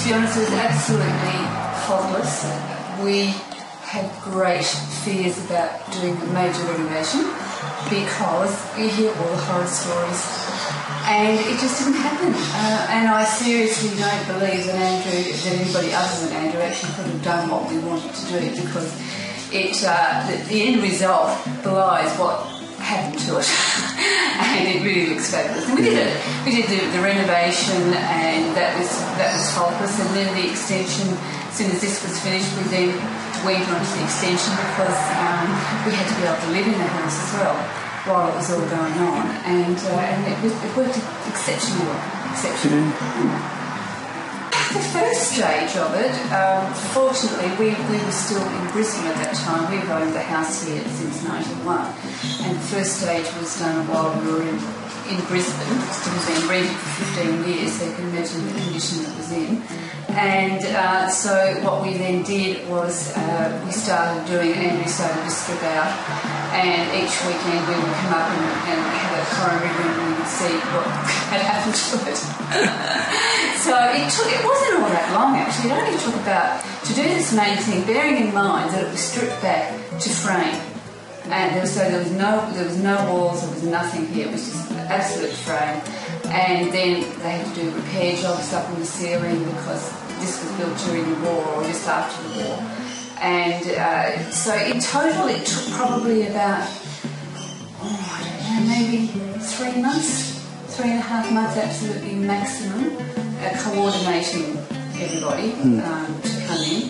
be honest, it was absolutely faultless. We had great fears about doing a major renovation because we hear all the horror stories, and it just didn't happen. And I seriously don't believe that anybody other than Andrew actually could have done what we wanted to do, because the end result belies what happened to it. And it really looks fabulous. And we did it. We did the renovation, and that was faultless. And then the extension, as soon as this was finished, we then went on to the extension because we had to be able to live in the house as well while it was all going on. And it worked exceptionally well. Exceptionally. The first stage of it, fortunately, we were still in Brisbane at that time. We've owned the house here since '91, and the first stage was done while we were in Brisbane. It had been rented for 15 years, so you can imagine the condition it was in. And so what we then did was we started to strip out, and each weekend we would come up and have a coronary and we would see what had happened to it. So it wasn't all that long actually. It only took to do this main thing, bearing in mind that it was stripped back to frame. And there was no walls, there was nothing here, it was just absolute frame. And then they had to do repair jobs up in the ceiling because this was built during the war or just after the war. And so in total it took probably about, maybe 3 months, 3.5 months absolutely maximum, coordinating everybody to come in.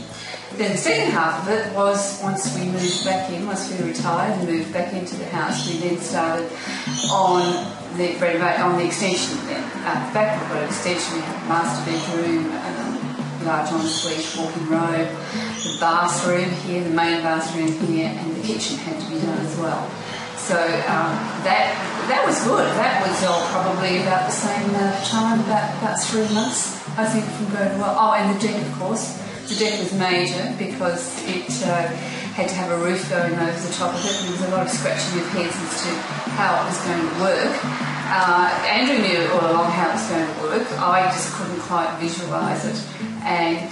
Then the second half of it was once we retired and moved back into the house, we then started on the extension then. At the back we've got an extension, we have a master bedroom, large ensuite, walk-in robe, the bathroom here, the main bathroom here, and the kitchen had to be done as well. So that was good. That was probably about the same time, about 3 months, I think, from going well. Oh, and the deck, of course. The deck was major because it had to have a roof going over the top of it, and there was a lot of scratching of heads as to how it was going to work. Andrew knew all along how it was going to work. I just couldn't quite visualise it, and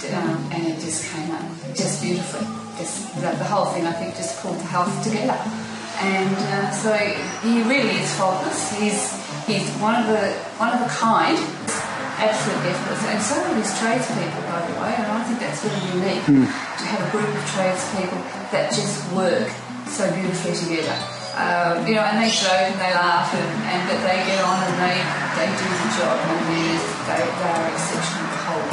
it just came out just beautifully. The whole thing, I think, just pulled the house together. And so he really is faultless. He's one of a kind. Absolutely effortless, and so are his tradespeople, by the way, and I think that's really unique to have a group of tradespeople that just work so beautifully together. And they joke and they laugh, but they get on and they do the job, and they are exceptionally whole.